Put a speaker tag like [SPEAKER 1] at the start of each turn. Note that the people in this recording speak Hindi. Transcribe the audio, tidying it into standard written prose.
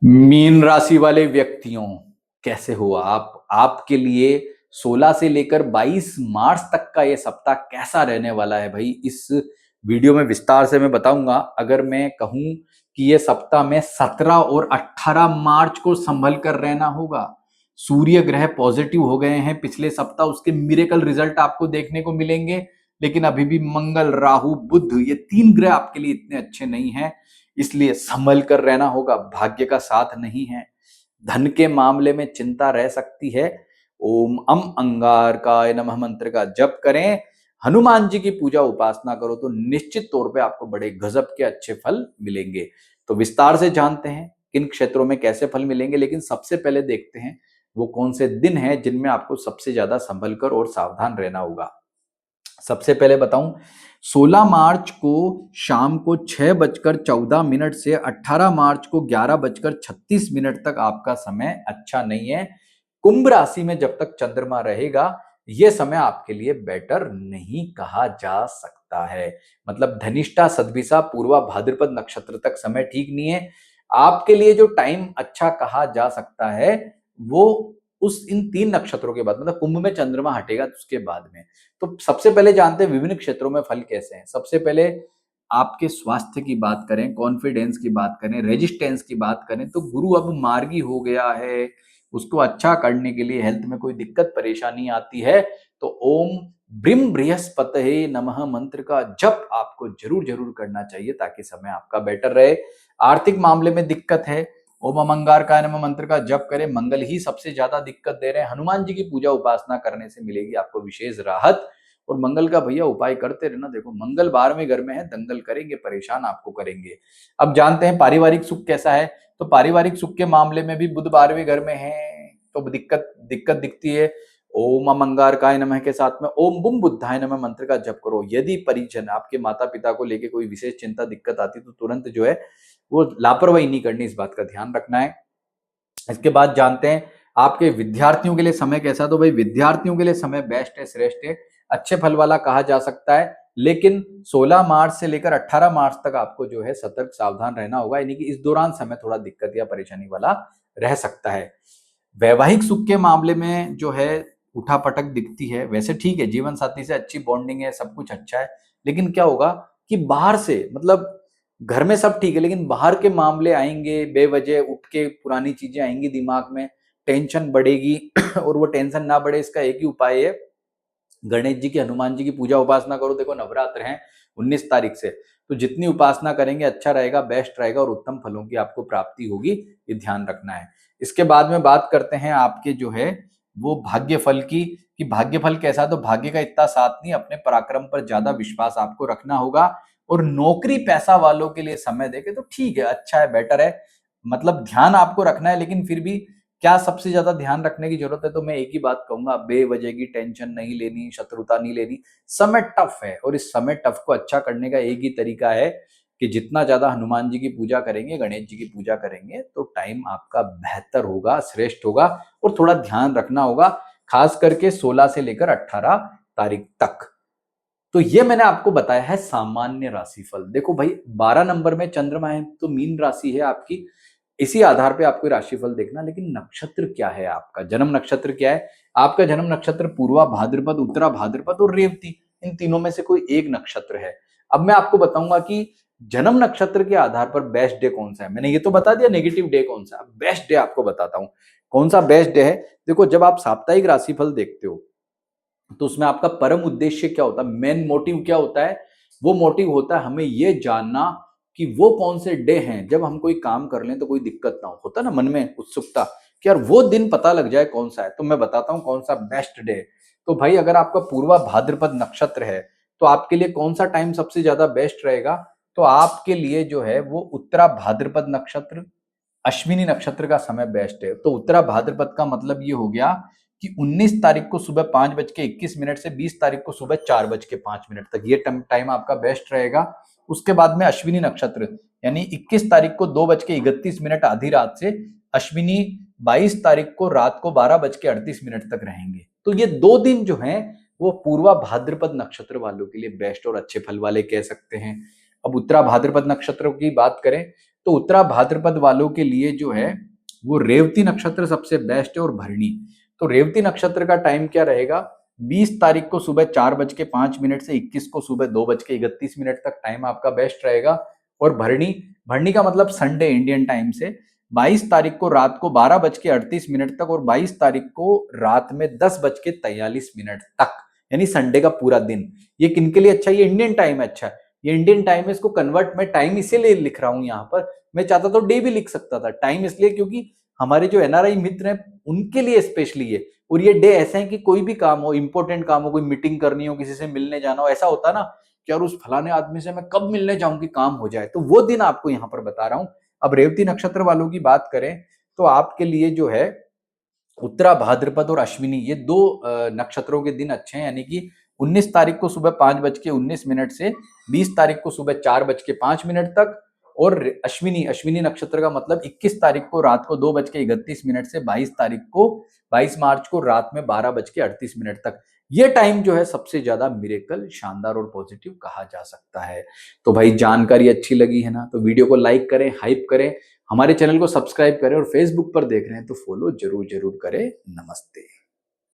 [SPEAKER 1] मीन राशि वाले व्यक्तियों, कैसे हो आप? आपके लिए 16 से लेकर 22 मार्च तक का ये सप्ताह कैसा रहने वाला है भाई, इस वीडियो में विस्तार से मैं बताऊंगा। अगर मैं कहूं कि ये सप्ताह में 17 और 18 मार्च को संभल कर रहना होगा। सूर्य ग्रह पॉजिटिव हो गए हैं पिछले सप्ताह, उसके मिरेकल रिजल्ट आपको देखने को मिलेंगे। लेकिन अभी भी मंगल, राहु, बुध, ये तीन ग्रह आपके लिए इतने अच्छे नहीं हैं, इसलिए संभल कर रहना होगा। भाग्य का साथ नहीं है। धन के मामले में चिंता रह सकती है। ओम अम अंगारकाय नमः मंत्र का जप करें, हनुमान जी की पूजा उपासना करो तो निश्चित तौर पे आपको बड़े गजब के अच्छे फल मिलेंगे। तो विस्तार से जानते हैं किन क्षेत्रों में कैसे फल मिलेंगे, लेकिन सबसे पहले देखते हैं वो कौन से दिन हैं जिनमें आपको सबसे ज्यादा संभल कर और सावधान रहना होगा। सबसे पहले बताऊं, 16 मार्च को शाम को 6:14 से 18 मार्च को 11:36 तक आपका समय अच्छा नहीं है। कुंभ राशि में जब तक चंद्रमा रहेगा यह समय आपके लिए बेटर नहीं कहा जा सकता है। मतलब धनिष्ठा, सदभिषा, पूर्वा, भाद्रपद नक्षत्र तक समय ठीक नहीं है। आपके लिए जो टाइम अच्छा कहा जा सकता है वो उस इन तीन नक्षत्रों के बाद, मतलब कुंभ में चंद्रमा हटेगा तो उसके बाद में। तो सबसे पहले जानते हैं विभिन्न क्षेत्रों में फल कैसे हैं। सबसे पहले आपके स्वास्थ्य की बात करें, कॉन्फिडेंस की बात करें, रेजिस्टेंस की बात करें, तो गुरु अब मार्गी हो गया है। उसको अच्छा करने के लिए हेल्थ में कोई दिक्कत परेशानी आती है तो ओम ब्रिम बृहस्पतये नमः मंत्र का जप आपको जरूर जरूर करना चाहिए ताकि समय आपका बेटर रहे। आर्थिक मामले में दिक्कत है, ओम अमंगारकाय नमः मंत्र का जप करें। मंगल ही सबसे ज्यादा दिक्कत दे रहे हैं। हनुमान जी की पूजा उपासना करने से मिलेगी आपको विशेष राहत। और मंगल का भैया उपाय करते रहना। देखो मंगल 12वें घर में है, दंगल करेंगे, परेशान आपको करेंगे। अब जानते हैं पारिवारिक सुख कैसा है। तो पारिवारिक सुख के मामले में भी बुध 12वें घर में है तो दिक्कत दिक्कत दिखती है। ओम अमंगारकाय नमः के साथ में ओम बुम बुद्धाय नमः मंत्र का जप करो। यदि परिजन आपके माता पिता को लेके कोई विशेष चिंता दिक्कत आती तो तुरंत जो है वो लापरवाही नहीं करनी, इस बात का ध्यान रखना है। इसके बाद जानते हैं आपके विद्यार्थियों के लिए समय कैसा। तो भाई विद्यार्थियों के लिए समय बेस्ट है, श्रेष्ठ है, अच्छे फल वाला कहा जा सकता है। लेकिन 16 मार्च से लेकर 18 मार्च तक आपको जो है सतर्क सावधान रहना होगा, यानी कि इस दौरान समय थोड़ा दिक्कत या परेशानी वाला रह सकता है। वैवाहिक सुख के मामले में जो है उठापटक दिखती है। वैसे ठीक है, जीवन साथी से अच्छी बॉन्डिंग है, सब कुछ अच्छा है। लेकिन क्या होगा कि बाहर से, मतलब घर में सब ठीक है लेकिन बाहर के मामले आएंगे, बेवजह उठ के पुरानी चीजें आएंगी दिमाग में, टेंशन बढ़ेगी। और वो टेंशन ना बढ़े इसका एक ही उपाय है, गणेश जी की, हनुमान जी की पूजा उपासना करो। देखो नवरात्र हैं 19 तारीख से, तो जितनी उपासना करेंगे अच्छा रहेगा, बेस्ट रहेगा और उत्तम फलों की आपको प्राप्ति होगी, ये ध्यान रखना है। इसके बाद में बात करते हैं आपके जो है वो भाग्य फल की, कि भाग्य फल कैसा। तो भाग्य का इतना साथ नहीं, अपने पराक्रम पर ज्यादा विश्वास आपको रखना होगा। और नौकरी पैसा वालों के लिए समय देखे तो ठीक है, अच्छा है, बेटर है। मतलब ध्यान आपको रखना है, लेकिन फिर भी क्या सबसे ज्यादा ध्यान रखने की जरूरत है, तो मैं एक ही बात कहूंगा, बेवजह की टेंशन नहीं लेनी, शत्रुता नहीं लेनी। समय टफ है और इस समय टफ को अच्छा करने का एक ही तरीका है कि जितना ज्यादा हनुमान जी की पूजा करेंगे, गणेश जी की पूजा करेंगे तो टाइम आपका बेहतर होगा, श्रेष्ठ होगा। और थोड़ा ध्यान रखना होगा, खास करके 16 से लेकर 18 तारीख तक। तो ये मैंने आपको बताया है सामान्य राशिफल। देखो भाई 12 नंबर में चंद्रमा है तो मीन राशि है आपकी, इसी आधार पे आपको राशिफल देखना। लेकिन नक्षत्र क्या है आपका, जन्म नक्षत्र क्या है आपका। जन्म नक्षत्र पूर्वा भाद्रपद, उत्तरा भाद्रपद और रेवती, इन तीनों में से कोई एक नक्षत्र है। अब मैं आपको बताऊंगा कि जन्म नक्षत्र के आधार पर बेस्ट डे कौन सा है। मैंने ये तो बता दिया नेगेटिव डे कौन सा है, बेस्ट डे आपको बताता हूं कौन सा बेस्ट डे है। देखो जब आप साप्ताहिक राशिफल देखते हो तो उसमें आपका परम उद्देश्य क्या होता है, मेन मोटिव क्या होता है। वो मोटिव होता है हमें ये जानना कि वो कौन से डे हैं जब हम कोई काम कर लें तो कोई दिक्कत ना हो। होता ना मन में उत्सुकता कि यार वो दिन पता लग जाए कौन सा है। तो मैं बताता हूं कौन सा बेस्ट डे है। तो भाई अगर आपका पूर्वा भाद्रपद नक्षत्र है तो आपके लिए कौन सा टाइम सबसे ज्यादा बेस्ट रहेगा। तो आपके लिए जो है वो उत्तरा भाद्रपद नक्षत्र, अश्विनी नक्षत्र का समय बेस्ट है। तो उत्तरा भाद्रपद का मतलब ये हो गया कि 19 तारीख को सुबह 5:21 से 20 तारीख को सुबह 4:05 तक ये टाइम आपका बेस्ट रहेगा। उसके बाद में अश्विनी नक्षत्र यानी 21 तारीख को 2:31 आधी रात से, अश्विनी 22 तारीख को रात को 12:38 तक रहेंगे। तो ये 2 दिन जो हैं वो पूर्वा भाद्रपद नक्षत्र वालों के लिए बेस्ट और अच्छे फल वाले कह सकते हैं। अब उत्तरा भाद्रपद नक्षत्र की बात करें तो उत्तरा भाद्रपद वालों के लिए जो है वो रेवती नक्षत्र सबसे बेस्ट है और भरणी। तो रेवती नक्षत्र का टाइम क्या रहेगा, 20 तारीख को सुबह 4:05 से 21 को सुबह 2:31 तक टाइम आपका बेस्ट रहेगा। और भरणी, भरणी का मतलब संडे इंडियन टाइम से 22 तारीख को रात को 12:38 तक और 22 तारीख को रात में 10:43 तक, यानी संडे का पूरा दिन। ये किनके लिए अच्छा है, ये इंडियन टाइम है अच्छा है, ये इंडियन टाइम है, इसको कन्वर्ट मैं टाइम इसीलिए लिख रहा हूं यहाँ पर। मैं चाहता तो डे भी लिख सकता था, टाइम इसलिए क्योंकि हमारे जो एनआरआई मित्र हैं उनके लिए स्पेशली ये। और ये डे ऐसे है कि कोई भी काम हो, इंपॉर्टेंट काम हो, कोई मीटिंग करनी हो, किसी से मिलने जाना हो, ऐसा होता ना कि यार उस फलाने आदमी से मैं कब मिलने जाऊं कि काम हो जाए, तो वो दिन आपको यहाँ पर बता रहा हूं। अब रेवती नक्षत्र वालों की बात करें तो आपके लिए जो है उत्तरा भाद्रपद और अश्विनी, ये दो नक्षत्रों के दिन अच्छे हैं, यानी कि 19 तारीख को सुबह 5:19 से 20 तारीख को सुबह 4:05 तक। और अश्विनी, अश्विनी नक्षत्र का मतलब 21 तारीख को रात को 2:31 से 22 मार्च को रात में 12:38 तक। ये टाइम जो है सबसे ज्यादा मिरेकल, शानदार और पॉजिटिव कहा जा सकता है। तो भाई जानकारी अच्छी लगी है ना, तो वीडियो को लाइक करें, हाइप करें, हमारे चैनल को सब्सक्राइब करें और फेसबुक पर देख रहे हैं तो फॉलो जरूर जरूर करें। नमस्ते।